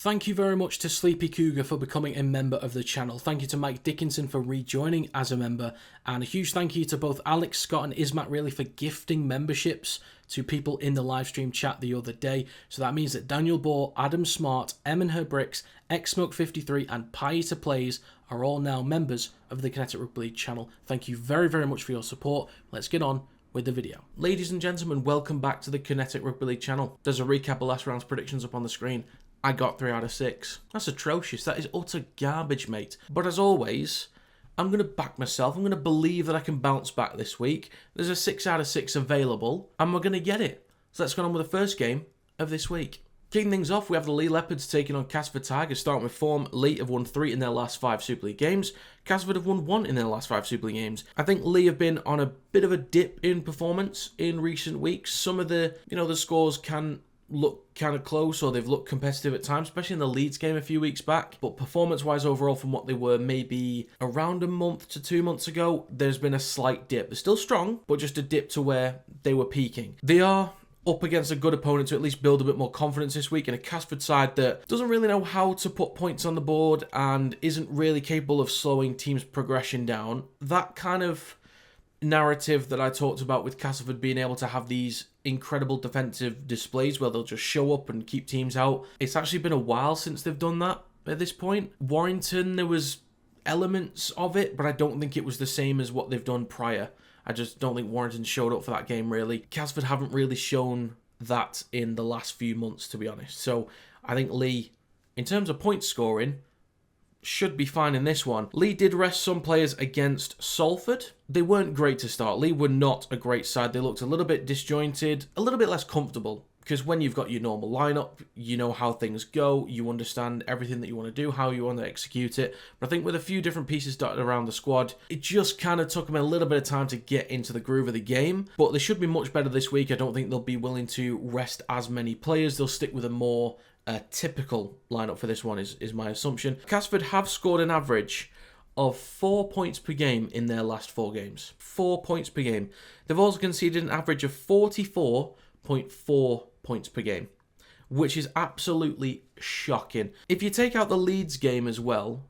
Thank you very much to Sleepy Cougar for becoming a member of the channel. Thank you to Mike Dickinson for rejoining as a member. And a huge thank you to both Alex, Scott and Ismat really for gifting memberships to people in the live stream chat the other day. So that means that Daniel Bohr, Adam Smart, Em and Her Bricks, XSmoke53 and Pieta Plays are all now members of the Kinetic Rugby League channel. Thank you very, very much for your support. Let's get on with the video. Ladies and gentlemen, welcome back to the Kinetic Rugby League channel. There's a recap of last round's predictions up on the screen. I got 3 out of 6. That's atrocious. That is utter garbage, mate. But as always, I'm going to back myself. I'm going to believe that I can bounce back this week. There's a 6 out of 6 available, and we're going to get it. So let's go on with the first game of this week. Kicking things off, we have the Leigh Leopards taking on Castleford Tigers. Starting with form, Leigh have won 3 in their last 5 Super League games. Castleford have won 1 in their last 5 Super League games. I think Leigh have been on a bit of a dip in performance in recent weeks. Some of the, the scores can look kind of close, or they've looked competitive at times, especially in the Leeds game a few weeks back. But performance-wise overall, from what they were maybe around a month to 2 months ago, there's been a slight dip. They're still strong, but just a dip to where they were peaking. They are up against a good opponent to at least build a bit more confidence this week, and a Castleford side that doesn't really know how to put points on the board and isn't really capable of slowing teams' progression down. That kind of narrative that I talked about with Castleford being able to have these incredible defensive displays where they'll just show up and keep teams out. It's actually been a while since they've done that at this point. Warrington, there was elements of it, but I don't think it was the same as what they've done prior. I just don't think Warrington showed up for that game, really. Castleford haven't really shown that in the last few months, to be honest. So I think Leigh, in terms of point scoring, should be fine in this one. Leigh did rest some players against Salford. They weren't great to start. Leigh were not a great side. They looked a little bit disjointed, a little bit less comfortable, because when you've got your normal lineup, you know how things go, you understand everything that you want to do, how you want to execute it. But I think with a few different pieces dotted around the squad, it just kind of took them a little bit of time to get into the groove of the game. But they should be much better this week. I don't think they'll be willing to rest as many players. They'll stick with a more typical lineup for this one, is my assumption. Castleford have scored an average of 4 points per game in their last 4 games. 4 points per game. They've also conceded an average of 44.4 points per game, which is absolutely shocking. If you take out the Leeds game as well,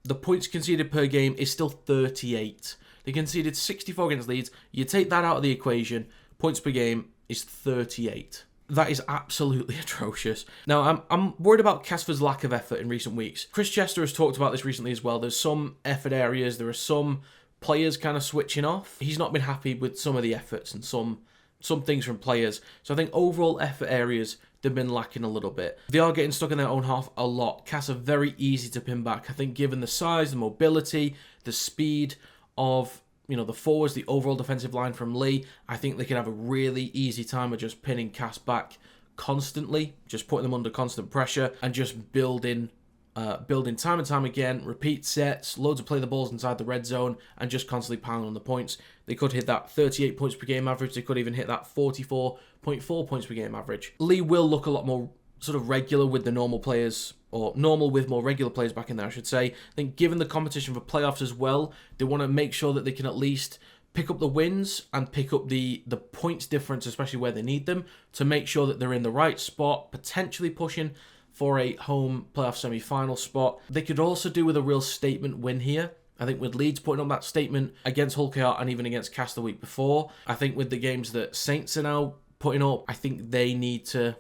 the points conceded per game is still 38. They conceded 64 against Leeds. You take that out of the equation, points per game is 38. That is absolutely atrocious. Now, I'm worried about Castleford's lack of effort in recent weeks. Chris Chester has talked about this recently as well. There's some effort areas. There are some players kind of switching off. He's not been happy with some of the efforts and some things from players. So I think overall effort areas, they've been lacking a little bit. They are getting stuck in their own half a lot. Cass are very easy to pin back. I think given the size, the mobility, the speed of the forwards, the overall defensive line from Leigh, I think they can have a really easy time of just pinning Cass back constantly, just putting them under constant pressure and just building time and time again, repeat sets, loads of play the balls inside the red zone and just constantly pounding on the points. They could hit that 38 points per game average. They could even hit that 44.4 points per game average. Leigh will look a lot more sort of regular with the normal players, or normal with more regular players back in there, I should say. I think given the competition for playoffs as well, they want to make sure that they can at least pick up the wins and pick up the points difference, especially where they need them, to make sure that they're in the right spot, potentially pushing for a home playoff semi-final spot. They could also do with a real statement win here. I think with Leeds putting on that statement against Hull KR and even against Cast the week before, I think with the games that Saints are now putting up, I think they need to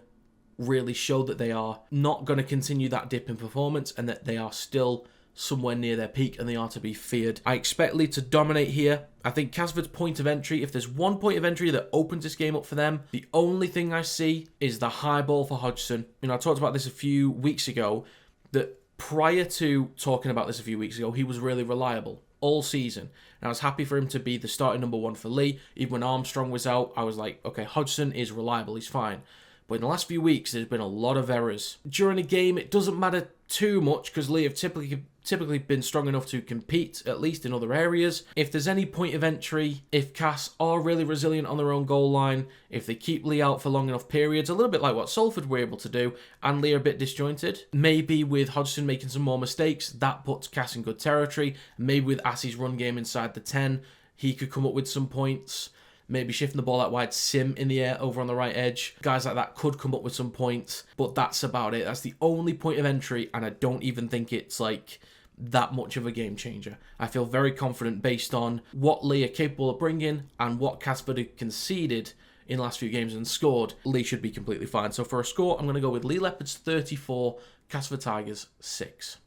really show that they are not going to continue that dip in performance and that they are still somewhere near their peak and they are to be feared. I expect Leigh to dominate here. I think Castleford's point of entry, if there's one point of entry that opens this game up for them, the only thing I see is the high ball for Hodgson. I talked about this a few weeks ago, that prior to talking about this a few weeks ago, he was really reliable all season. And I was happy for him to be the starting number 1 for Leigh. Even when Armstrong was out, I was like, okay, Hodgson is reliable, he's fine. But in the last few weeks, there's been a lot of errors. During a game, it doesn't matter too much because Leigh have typically been strong enough to compete, at least in other areas. If there's any point of entry, if Cass are really resilient on their own goal line, if they keep Leigh out for long enough periods, a little bit like what Salford were able to do, and Leigh are a bit disjointed, maybe with Hodgson making some more mistakes, that puts Cass in good territory. Maybe with Assie's run game inside the 10, he could come up with some points. maybe shifting the ball out wide, Sim in the air over on the right edge. Guys like that could come up with some points, but that's about it. That's the only point of entry, and I don't even think it's like that much of a game changer. I feel very confident based on what Leigh are capable of bringing and what Castleford have conceded in the last few games and scored. Leigh should be completely fine. So for a score, I'm going to go with Leigh Leopards 34, Castleford Tigers 6.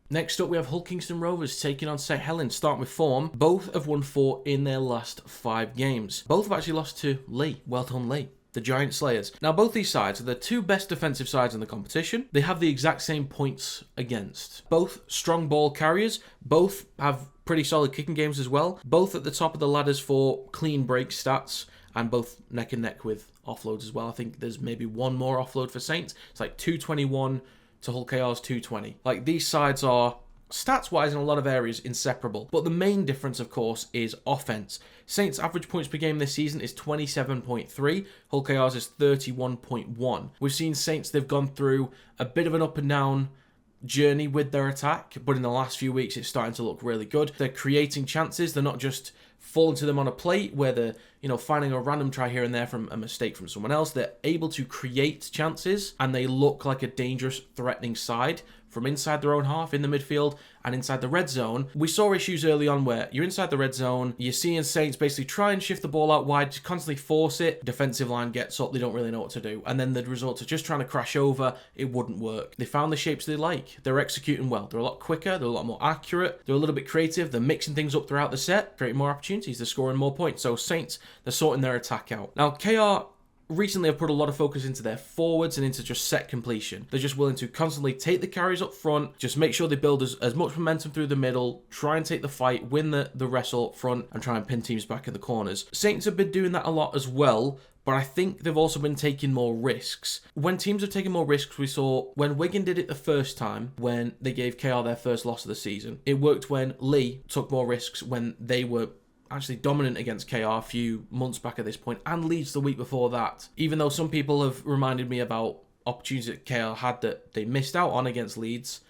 Next up, we have Hull Kingston Rovers taking on St Helens. Starting with form, both have won 4 in their last 5 games. Both have actually lost to Leigh. Well done, Leigh. The Giant Slayers. Now, both these sides are the 2 best defensive sides in the competition. They have the exact same points against. Both strong ball carriers. Both have pretty solid kicking games as well. Both at the top of the ladders for clean break stats, and both neck and neck with offloads as well. I think there's maybe one more offload for Saints. It's like 221 to Hull KR's 220. Like, these sides are, stats-wise, in a lot of areas, inseparable. But the main difference, of course, is offense. Saints' average points per game this season is 27.3. Hull KR's is 31.1. We've seen Saints, they've gone through a bit of an up and down journey with their attack, but in the last few weeks, it's starting to look really good. They're creating chances. They're not just falling to them on a plate where they're, finding a random try here and there from a mistake from someone else. They're able to create chances, and they look like a dangerous, threatening side from inside their own half, in the midfield, and inside the red zone. We saw issues early on where you're inside the red zone, you're seeing Saints basically try and shift the ball out wide, constantly force it, defensive line gets up, they don't really know what to do, and then the results are just trying to crash over, it wouldn't work. They found the shapes they like, they're executing well, they're a lot quicker, they're a lot more accurate, they're a little bit creative, they're mixing things up throughout the set, creating more opportunities, they're scoring more points. So Saints, they're sorting their attack out. Now, KR recently have put a lot of focus into their forwards and into just set completion. They're just willing to constantly take the carries up front, just make sure they build as much momentum through the middle, try and take the fight, win the wrestle up front, and try and pin teams back in the corners. Saints have been doing that a lot as well, but I think they've also been taking more risks. When teams have taken more risks, we saw when Wigan did it the first time, when they gave KR their first loss of the season. It worked when Leigh took more risks when they were actually dominant against KR a few months back at this point, and Leeds the week before that. Even though some people have reminded me about opportunities that KR had that they missed out on against Leeds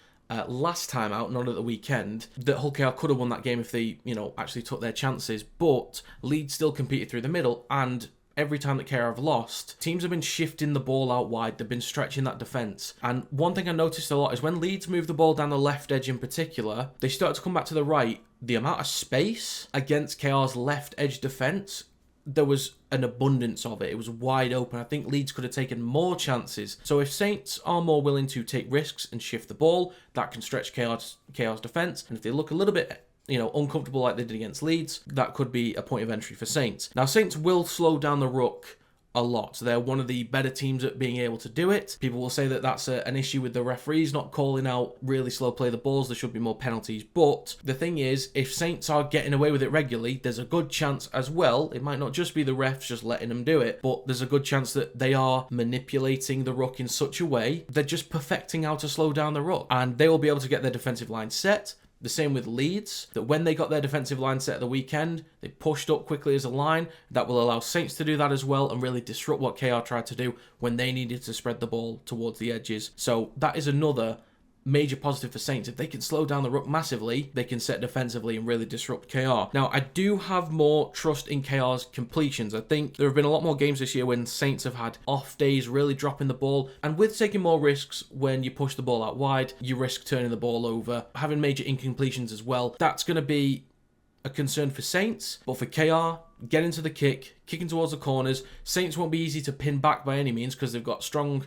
last time out, not at the weekend, that Hull KR could have won that game if they, actually took their chances, but Leeds still competed through the middle, and every time that KR have lost, teams have been shifting the ball out wide. They've been stretching that defence. And one thing I noticed a lot is when Leeds move the ball down the left edge in particular, they start to come back to the right. The amount of space against KR's left edge defence, there was an abundance of it. It was wide open. I think Leeds could have taken more chances. So if Saints are more willing to take risks and shift the ball, that can stretch KR's defence. And if they look a little bit uncomfortable like they did against Leeds, that could be a point of entry for Saints. Now, Saints will slow down the ruck a lot. So they're one of the better teams at being able to do it. People will say that that's an issue with the referees not calling out really slow play the balls. There should be more penalties. But the thing is, if Saints are getting away with it regularly, there's a good chance as well, it might not just be the refs just letting them do it, but there's a good chance that they are manipulating the ruck in such a way, they're just perfecting how to slow down the ruck. And they will be able to get their defensive line set. The same with Leeds, that when they got their defensive line set at the weekend, they pushed up quickly as a line. That will allow Saints to do that as well and really disrupt what KR tried to do when they needed to spread the ball towards the edges. So that is another major positive for Saints. If they can slow down the ruck massively, they can set defensively and really disrupt KR. Now, I do have more trust in KR's completions. I think there have been a lot more games this year when Saints have had off days, really dropping the ball. And with taking more risks when you push the ball out wide, you risk turning the ball over, having major incompletions as well. That's going to be a concern for Saints, but for KR, getting to the kicking towards the corners, Saints won't be easy to pin back by any means because they've got strong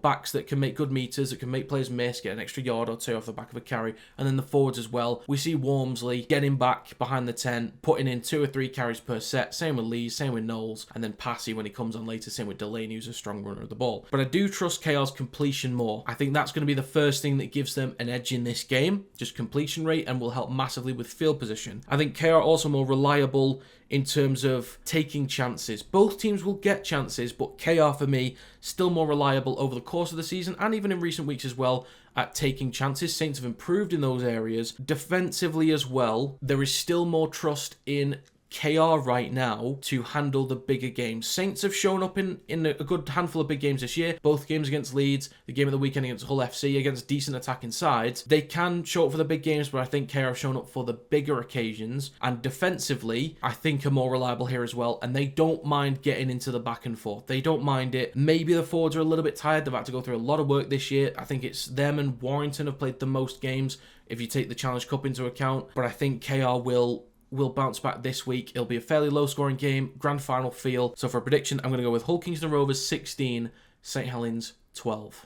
backs that can make good meters, that can make players miss, get an extra yard or two off the back of a carry, and then the forwards as well. We see Wormsley getting back behind the 10, putting in 2 or 3 carries per set, same with Leigh, same with Knowles, and then Passy when he comes on later, same with Delaney, who's a strong runner of the ball. But I do trust KR's completion more. I think that's going to be the first thing that gives them an edge in this game, just completion rate, and will help massively with field position. I think KR are also more reliable in terms of taking chances. Both teams will get chances, but KR, for me, still more reliable over the course of the season and even in recent weeks as well at taking chances. Saints have improved in those areas. Defensively as well, there is still more trust in KR right now to handle the bigger games. Saints have shown up in a good handful of big games this year. Both games against Leeds, the game of the weekend against Hull FC, against decent attacking sides. They can show up for the big games, but I think KR have shown up for the bigger occasions. And defensively, I think are more reliable here as well. And they don't mind getting into the back and forth. They don't mind it. Maybe the forwards are a little bit tired. They've had to go through a lot of work this year. I think it's them and Warrington have played the most games if you take the Challenge Cup into account. But I think KR will bounce back this week. It'll be a fairly low-scoring game, grand final feel. So for a prediction, I'm going to go with Hull Kingston Rovers 16, St Helens 12.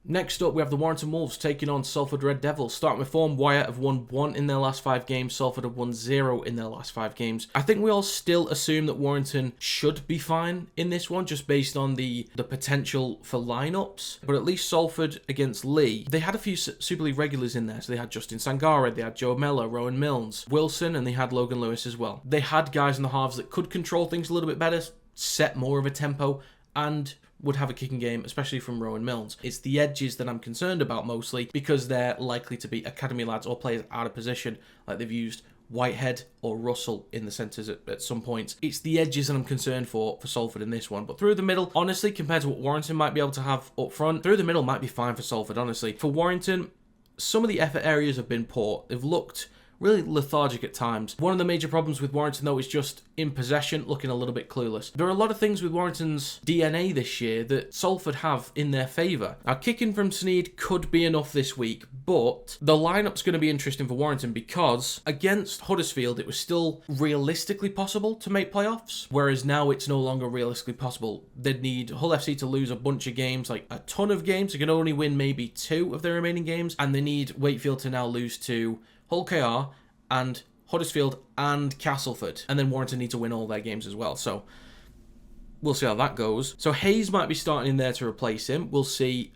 Next up, we have the Warrington Wolves taking on Salford Red Devils. Starting with form, Wyatt have won 1 in their last 5 games. Salford have won 0 in their last 5 games. I think we all still assume that Warrington should be fine in this one, just based on the potential for lineups. But at least Salford against Leigh, they had a few Super League regulars in there. So they had Justin Sangara, they had Joe Mellor, Rowan Milnes, Wilson, and they had Logan Lewis as well. They had guys in the halves that could control things a little bit better, set more of a tempo, and would have a kicking game, especially from Rowan Milnes. It's the edges that I'm concerned about mostly, because they're likely to be academy lads or players out of position, like they've used Whitehead or Russell in the centres at some points. It's the edges that I'm concerned for Salford in this one. But through the middle, honestly, compared to what Warrington might be able to have up front, through the middle might be fine for Salford, honestly. For Warrington, some of the effort areas have been poor. They've looked really lethargic at times. One of the major problems with Warrington, though, is just in possession, looking a little bit clueless. There are a lot of things with Warrington's DNA this year that Salford have in their favour. Now, kicking from Sneed could be enough this week, but the lineup's going to be interesting for Warrington because against Huddersfield, it was still realistically possible to make playoffs, whereas now it's no longer realistically possible. They'd need Hull FC to lose a bunch of games, like a ton of games. They can only win maybe 2 of their remaining games, and they need Wakefield to now lose to Hull KR and Huddersfield and Castleford. And then Warrington need to win all their games as well. So we'll see how that goes. So Hayes might be starting in there to replace him. We'll see.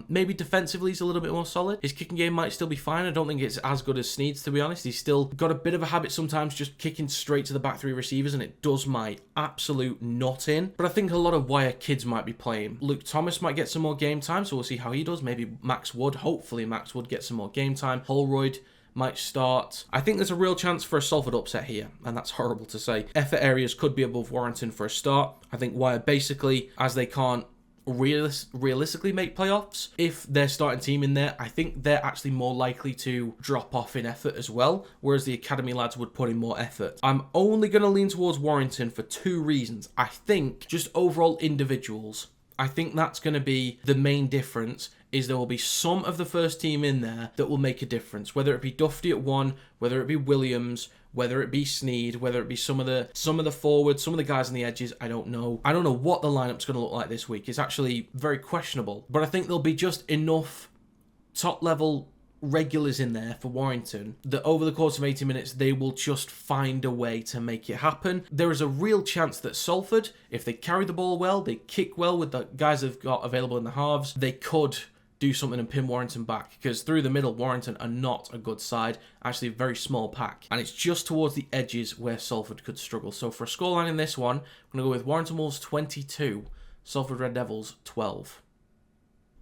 Maybe defensively he's a little bit more solid. His kicking game might still be fine. I don't think it's as good as Sneed's, to be honest. He's still got a bit of a habit sometimes just kicking straight to the back 3 receivers, and it does my absolute nut in. But I think a lot of Wire kids might be playing. Luke Thomas might get some more game time, so we'll see how he does. Maybe Max Wood. Hopefully Max Wood gets some more game time. Holroyd might start. I think there's a real chance for a Salford upset here, and that's horrible to say. Effort areas could be above Warrington for a start. I think Wire basically, as they can't realistically make playoffs, if they're starting team in there, I think they're actually more likely to drop off in effort as well, whereas the academy lads would put in more effort. I'm only going to lean towards Warrington for 2 reasons. I think just overall individuals. I think that's going to be the main difference, is there will be some of the first team in there that will make a difference, whether it be Dufty at 1, whether it be Williams, whether it be Sneed, whether it be some of the forwards, some of the guys on the edges. I don't know what the lineup's going to look like this week. It's actually very questionable, but I think there'll be just enough top level regulars in there for Warrington that over the course of 80 minutes they will just find a way to make it happen. There is a real chance that Salford, if they carry the ball well, they kick well with the guys they've got available in the halves, they could do something and pin Warrington back, because through the middle Warrington are not a good side, actually a very small pack, and it's just towards the edges where Salford could struggle. So for a scoreline in this one, I'm going to go with Warrington Wolves 22, Salford Red Devils 12.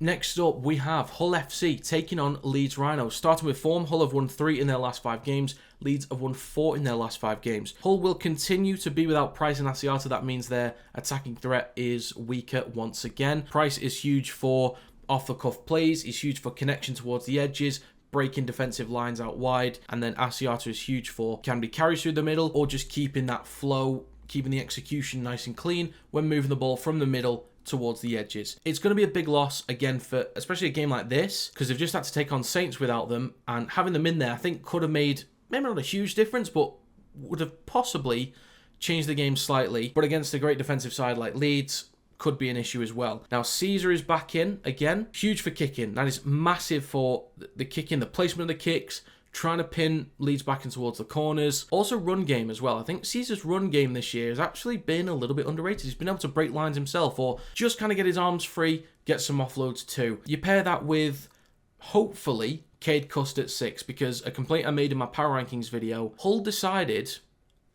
Next up, we have Hull FC taking on Leeds Rhinos. Starting with form, Hull have won 3 in their last 5 games. Leeds have won 4 in their last 5 games. Hull will continue to be without Price and Asiata. That means their attacking threat is weaker once again. Price is huge for off-the-cuff plays. He's huge for connection towards the edges, breaking defensive lines out wide. And then Asiata is huge for can be carries through the middle or just keeping that flow, keeping the execution nice and clean when moving the ball from the middle towards the edges. It's going to be a big loss again for especially a game like this, because they've just had to take on Saints without them, and having them in there I think could have made maybe not a huge difference, but would have possibly changed the game slightly. But against a great defensive side like Leeds, could be an issue as well. Now Caesar is back in again, huge for kicking. That is massive for the kicking, the placement of the kicks, trying to pin Leeds back in towards the corners. Also run game as well. I think Caesar's run game this year has actually been a little bit underrated. He's been able to break lines himself or just kind of get his arms free, get some offloads too. You pair that with, hopefully, Cade Cust at 6, because a complaint I made in my power rankings video, Hull decided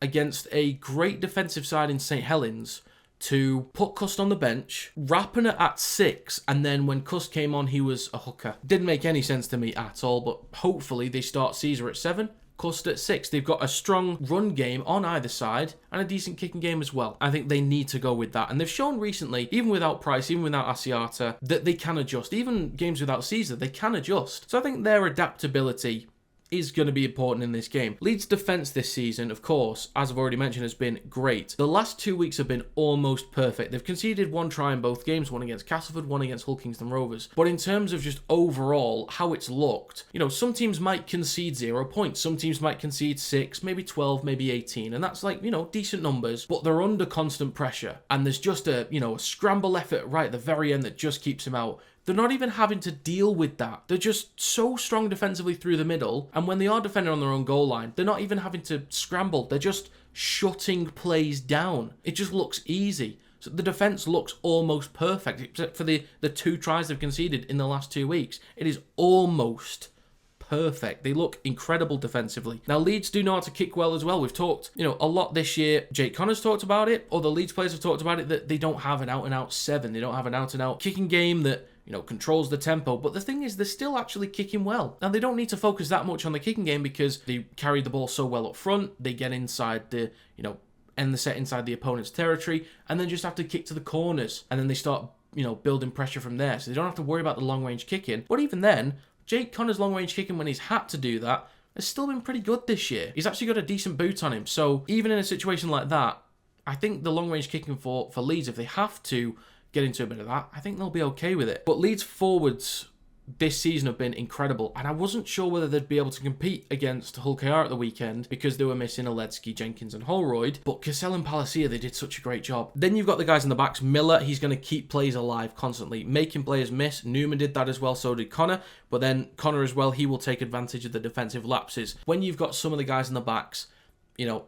against a great defensive side in St Helens to put Cust on the bench, Rapiner at 6, and then when Cust came on, he was a hooker. Didn't make any sense to me at all, but hopefully they start Caesar at 7, clustered at 6. They've got a strong run game on either side and a decent kicking game as well. I think they need to go with that. And they've shown recently, even without Price, even without Asiata, that they can adjust. Even games without Caesar, they can adjust. So I think their adaptability is going to be important in this game. Leeds' defence this season, of course, as I've already mentioned, has been great. The last 2 weeks have been almost perfect. They've conceded 1 try in both games, one against Castleford, one against Hull Kingston Rovers. But in terms of just overall how it's looked, some teams might concede 0 points. Some teams might concede 6, maybe 12, maybe 18. And that's decent numbers, but they're under constant pressure. And there's just a scramble effort right at the very end that just keeps them out. They're not even having to deal with that. They're just so strong defensively through the middle. And when they are defending on their own goal line, they're not even having to scramble. They're just shutting plays down. It just looks easy. So the defence looks almost perfect, except for the 2 tries they've conceded in the last 2 weeks. It is almost perfect. They look incredible defensively. Now, Leeds do know how to kick well as well. We've talked, a lot this year. Jake Connor's talked about it, or the Leeds players have talked about it, that they don't have an out-and-out 7. They don't have an out-and-out kicking game that controls the tempo. But the thing is, they're still actually kicking well. Now, they don't need to focus that much on the kicking game because they carry the ball so well up front. They get inside the, end the set inside the opponent's territory, and then just have to kick to the corners. And then they start, building pressure from there. So they don't have to worry about the long-range kicking. But even then, Jake Connor's long-range kicking, when he's had to do that, has still been pretty good this year. He's actually got a decent boot on him. So even in a situation like that, I think the long-range kicking for Leeds, if they have to get into a bit of that, I think they'll be okay with it. But Leeds forwards this season have been incredible, and I wasn't sure whether they'd be able to compete against Hull KR at the weekend because they were missing Oledsky, Jenkins and Holroyd, but Cassell and Palacia, they did such a great job. Then you've got the guys in the backs. Miller, he's going to keep plays alive constantly, making players miss. Newman did that as well, so did Connor, but then Connor as well, he will take advantage of the defensive lapses. When you've got some of the guys in the backs,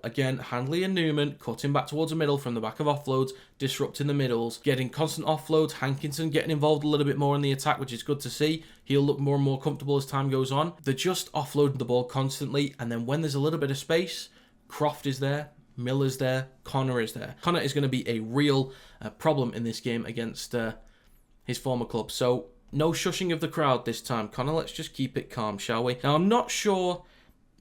again, Handley and Newman cutting back towards the middle from the back of offloads, disrupting the middles, getting constant offloads. Hankinson getting involved a little bit more in the attack, which is good to see. He'll look more and more comfortable as time goes on. They're just offloading the ball constantly, and then when there's a little bit of space, Croft is there, Miller's there, Connor is there. Connor is going to be a real problem in this game against his former club. So no shushing of the crowd this time. Connor, let's just keep it calm, shall we? Now, I'm not sure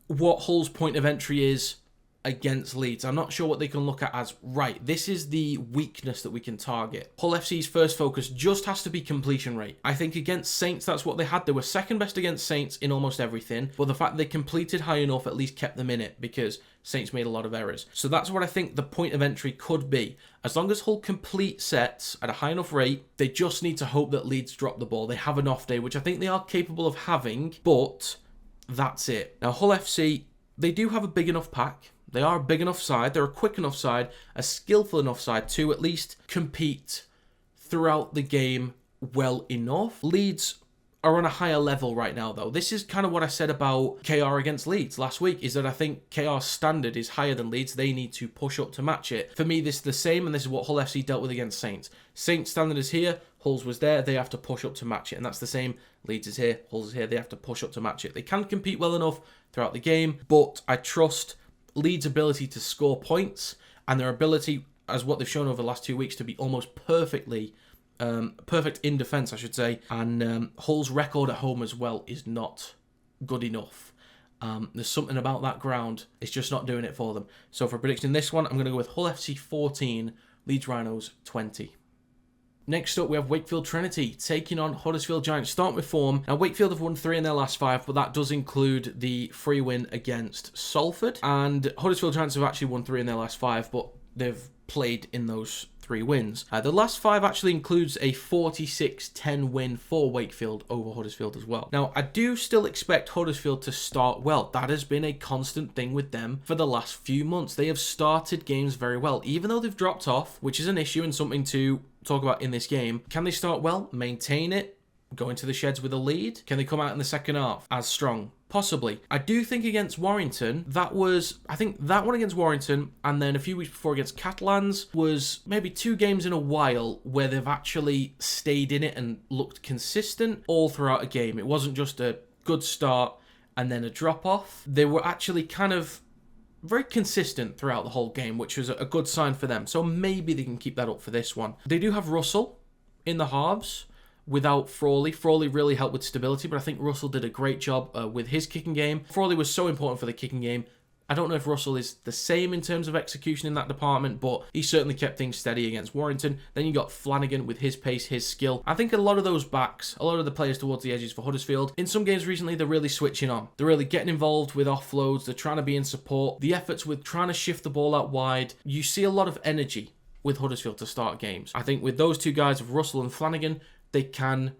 what Hull's point of entry is against Leeds. I'm not sure what they can look at as, right, this is the weakness that we can target. Hull FC's first focus just has to be completion rate. I think against Saints, that's what they had. They were second best against Saints in almost everything, but the fact they completed high enough at least kept them in it because Saints made a lot of errors. So that's what I think the point of entry could be. As long as Hull complete sets at a high enough rate, they just need to hope that Leeds drop the ball. They have an off day, which I think they are capable of having, but that's it. Now, Hull FC, they do have a big enough pack. They are a big enough side, they're a quick enough side, a skillful enough side to at least compete throughout the game well enough. Leeds are on a higher level right now, though. This is kind of what I said about KR against Leeds last week, is that I think KR's standard is higher than Leeds. They need to push up to match it. For me, this is the same, and this is what Hull FC dealt with against Saints. Saints' standard is here, Hull's was there, they have to push up to match it, and that's the same. Leeds is here, Hull's is here, they have to push up to match it. They can compete well enough throughout the game, but I trust Leeds' ability to score points and their ability, as what they've shown over the last 2 weeks, to be almost perfect in defence, I should say. And Hull's record at home as well is not good enough. There's something about that ground. It's just not doing it for them. So for predicting this one, I'm going to go with Hull FC 14, Leeds Rhinos 20. Next up, we have Wakefield Trinity taking on Huddersfield Giants. Starting with form. Now, Wakefield have won 3 in their last 5, but that does include the free win against Salford. And Huddersfield Giants have actually won 3 in their last 5, but they've played in those 3 wins. The last 5 actually includes a 46-10 win for Wakefield over Huddersfield as well. Now, I do still expect Huddersfield to start well. That has been a constant thing with them for the last few months. They have started games very well, even though they've dropped off, which is an issue and something to talk about in this game. Can they start well, maintain it, go into the sheds with a lead? Can they come out in the second half as strong? Possibly. I do think against Warrington, I think that one against Warrington, and then a few weeks before against Catalans, was maybe 2 games in a while where they've actually stayed in it and looked consistent all throughout a game. It wasn't just a good start and then a drop off. They were actually kind of very consistent throughout the whole game, which was a good sign for them. So maybe they can keep that up for this one. They do have Russell in the halves, without Frawley. Frawley really helped with stability, but I think Russell did a great job with his kicking game. Frawley was so important for the kicking game. I don't know if Russell is the same in terms of execution in that department, but he certainly kept things steady against Warrington. Then you got Flanagan with his pace, his skill. I think a lot of those backs, a lot of the players towards the edges for Huddersfield, in some games recently, they're really switching on. They're really getting involved with offloads. They're trying to be in support. The efforts with trying to shift the ball out wide. You see a lot of energy with Huddersfield to start games. I think with those two guys, of Russell and Flanagan, they can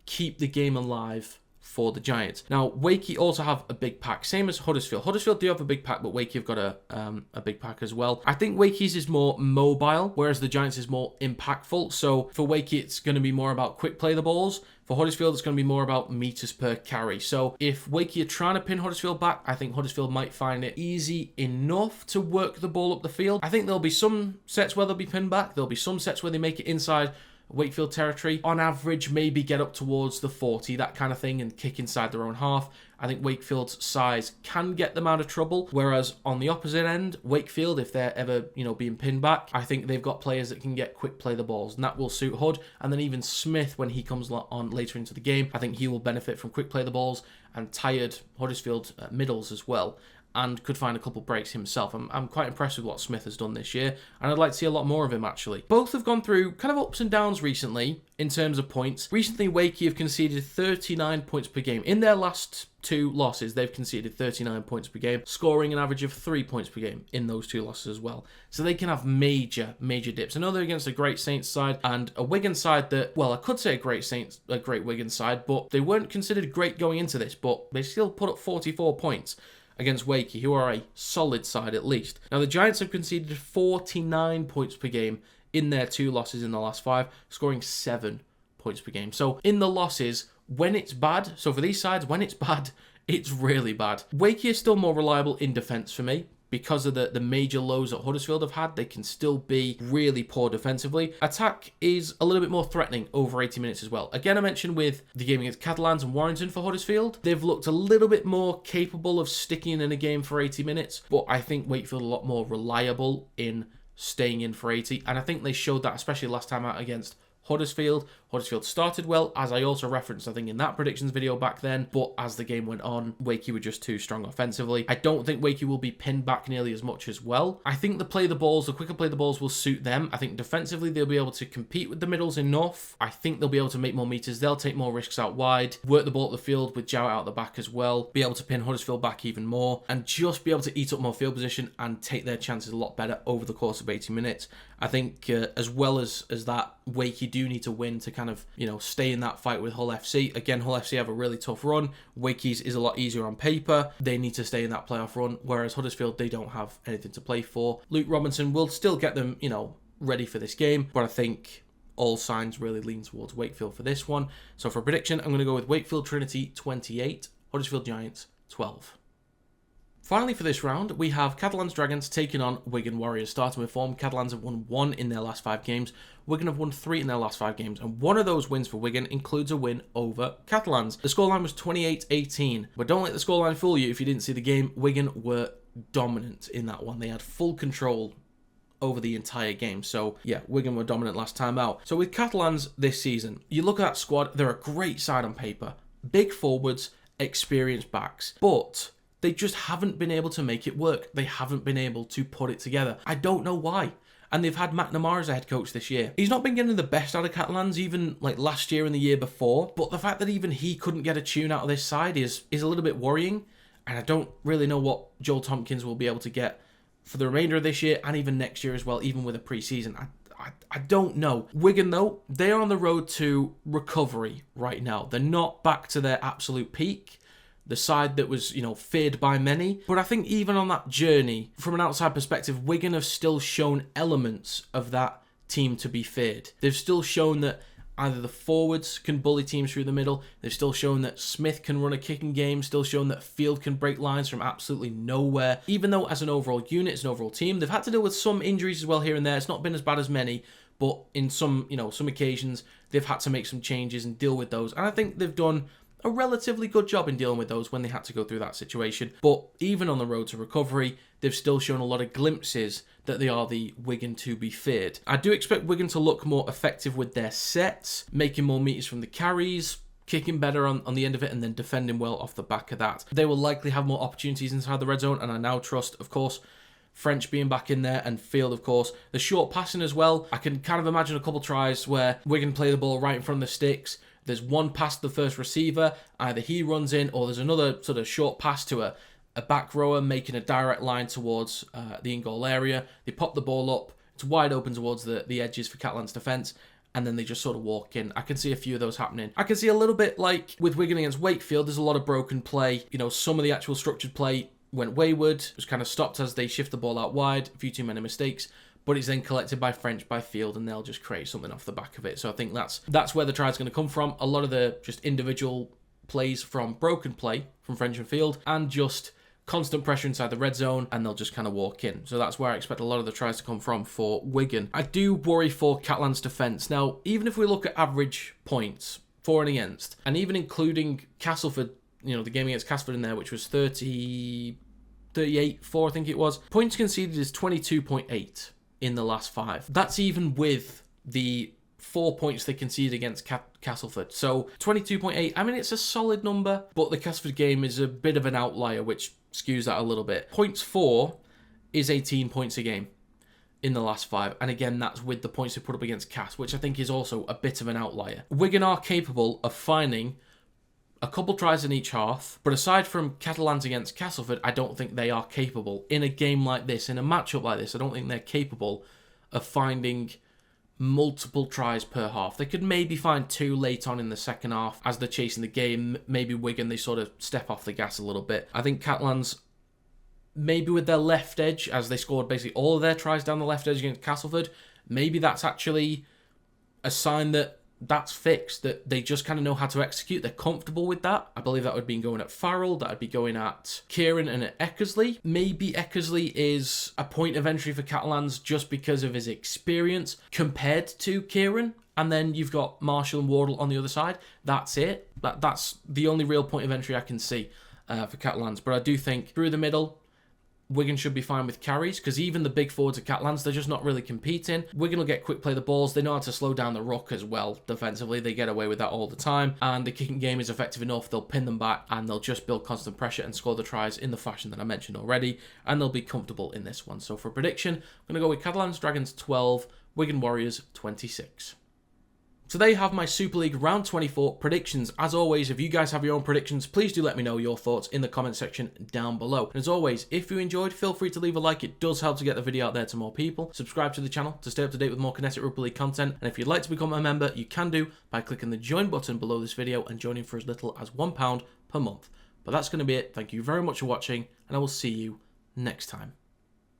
keep the game alive for the Giants. Now, Wakey also have a big pack, same as Huddersfield. Huddersfield do have a big pack, but Wakey have got a big pack as well. I think Wakey's is more mobile, whereas the Giants is more impactful. So for Wakey, it's going to be more about quick play the balls. For Huddersfield, it's going to be more about meters per carry. So if Wakey are trying to pin Huddersfield back, I think Huddersfield might find it easy enough to work the ball up the field. I think there'll be some sets where they'll be pinned back. There'll be some sets where they make it inside Wakefield territory. On average, maybe get up towards the 40, that kind of thing, and kick inside their own half. I think Wakefield's size can get them out of trouble, whereas on the opposite end, Wakefield, if they're ever, being pinned back, I think they've got players that can get quick play the balls, and that will suit Hud. And then even Smith, when he comes on later into the game, I think he will benefit from quick play the balls and tired Huddersfield middles as well, and could find a couple breaks himself. I'm quite impressed with what Smith has done this year, and I'd like to see a lot more of him, actually. Both have gone through kind of ups and downs recently in terms of points. Recently, Wakey have conceded 39 points per game. In their last two losses, they've conceded 39 points per game, scoring an average of 3 points per game in those two losses as well. So they can have major dips. I know they're against a great Saints side and a Wigan side that, well, I could say a great Wigan side, but they weren't considered great going into this, but they still put up 44 points against Wakey, who are a solid side at least. Now, the Giants have conceded 49 points per game in their two losses in the last 5, scoring 7 points per game. So in the losses, when it's bad, so for these sides, when it's bad, it's really bad. Wakey is still more reliable in defence for me. Because of the major lows that Huddersfield have had, they can still be really poor defensively. Attack is a little bit more threatening over 80 minutes as well. Again, I mentioned with the game against Catalans and Warrington for Huddersfield, they've looked a little bit more capable of sticking in a game for 80 minutes, but I think Wakefield a lot more reliable in staying in for 80, and I think they showed that especially last time out against Huddersfield. Huddersfield started well, as I also referenced, I think, in that predictions video back then, but as the game went on, Wakey were just too strong offensively. I don't think Wakey will be pinned back nearly as much as well. I think the quicker play the balls will suit them. I think defensively they'll be able to compete with the middles enough. I think they'll be able to make more meters. They'll take more risks out wide, work the ball up the field with Jow out the back as well, be able to pin Huddersfield back even more, and just be able to eat up more field position and take their chances a lot better over the course of 80 minutes. I think as well as that, Wakey do need to win to kind of, stay in that fight with Hull FC. Again, Hull FC have a really tough run. Wakey's is a lot easier on paper. They need to stay in that playoff run, whereas Huddersfield, they don't have anything to play for. Luke Robinson will still get them, ready for this game, but I think all signs really lean towards Wakefield for this one. So for a prediction, I'm going to go with Wakefield Trinity 28, Huddersfield Giants 12. Finally, for this round, we have Catalans Dragons taking on Wigan Warriors. Starting with form, Catalans have won 1 in their last 5 games. Wigan have won 3 in their last 5 games, and one of those wins for Wigan includes a win over Catalans. The scoreline was 28-18, but don't let the scoreline fool you if you didn't see the game. Wigan were dominant in that one. They had full control over the entire game. So yeah, Wigan were dominant last time out. So with Catalans this season, you look at that squad, they're a great side on paper. Big forwards, experienced backs, but they just haven't been able to make it work. They haven't been able to put it together. I don't know why. And they've had McNamara as a head coach this year. He's not been getting the best out of Catalans, even like last year and the year before. But the fact that even he couldn't get a tune out of this side is a little bit worrying. And I don't really know what Joel Tompkins will be able to get for the remainder of this year and even next year as well, even with a pre-season. I don't know. Wigan, though, they are on the road to recovery right now. They're not back to their absolute peak. The side that was, feared by many. But I think even on that journey, from an outside perspective, Wigan have still shown elements of that team to be feared. They've still shown that either the forwards can bully teams through the middle. They've still shown that Smith can run a kicking game. Still shown that Field can break lines from absolutely nowhere. Even though as an overall unit, as an overall team, they've had to deal with some injuries as well here and there. It's not been as bad as many. But in some occasions, they've had to make some changes and deal with those. And I think they've done a relatively good job in dealing with those when they had to go through that situation. But even on the road to recovery, they've still shown a lot of glimpses that they are the Wigan to be feared. I do expect Wigan to look more effective with their sets, making more meters from the carries, kicking better on the end of it, and then defending well off the back of that. They will likely have more opportunities inside the red zone, and I now trust, of course, French being back in there, and Field, of course. The short passing as well. I can kind of imagine a couple tries where Wigan play the ball right in front of the sticks. There's one pass to the first receiver, either he runs in, or there's another sort of short pass to a back rower making a direct line towards the in-goal area. They pop the ball up. It's wide open towards the edges for Catalans' defence, and then they just sort of walk in. I can see a few of those happening. I can see a little bit like with Wigan against Wakefield, there's a lot of broken play. You know, some of the actual structured play went wayward, was kind of stopped as they shift the ball out wide, a few too many mistakes, but it's then collected by French, by Field, and they'll just create something off the back of it. So I think that's where the try is going to come from. A lot of the just individual plays from broken play from French and Field, and just constant pressure inside the red zone, and they'll just kind of walk in. So that's where I expect a lot of the tries to come from for Wigan. I do worry for Catalans' defence. Now, even if we look at average points for and against, and even including Castleford, you know, the game against Castleford in there, which was 38-4, I think it was. Points conceded is 22.8 in the last 5. That's even with the 4 points they conceded against Castleford. So 22.8, I mean, it's a solid number, but the Castleford game is a bit of an outlier, which skews that a little bit. Points for is 18 points a game in the last 5. And again, that's with the points they put up against Cass, which I think is also a bit of an outlier. Wigan are capable of finding a couple tries in each half, but aside from Catalans against Castleford, I don't think they are capable in a game like this, in a matchup like this. I don't think they're capable of finding multiple tries per half. They could maybe find 2 late on in the second half as they're chasing the game. Maybe Wigan, they sort of step off the gas a little bit. I think Catalans, maybe with their left edge, as they scored basically all of their tries down the left edge against Castleford, maybe that's actually a sign that that's fixed, that they just kind of know how to execute. They're comfortable with that. I believe that would be going at Farrell, that would be going at Kieran and at Eckersley. Maybe Eckersley is a point of entry for Catalans just because of his experience compared to Kieran. And then you've got Marshall and Wardle on the other side. That's it. That's the only real point of entry I can see for Catalans. But I do think through the middle, Wigan should be fine with carries, because even the big forwards of Catalans, they're just not really competing. Wigan will get quick play the balls. They know how to slow down the ruck as well defensively. They get away with that all the time. And the kicking game is effective enough. They'll pin them back, and they'll just build constant pressure and score the tries in the fashion that I mentioned already. And they'll be comfortable in this one. So for prediction, I'm going to go with Catalans Dragons 12, Wigan Warriors 26. So there you have my Super League Round 24 predictions. As always, if you guys have your own predictions, please do let me know your thoughts in the comment section down below. And as always, if you enjoyed, feel free to leave a like. It does help to get the video out there to more people. Subscribe to the channel to stay up to date with more Kinetic Rugby League content. And if you'd like to become a member, you can do by clicking the join button below this video and joining for as little as £1 per month. But that's going to be it. Thank you very much for watching, and I will see you next time.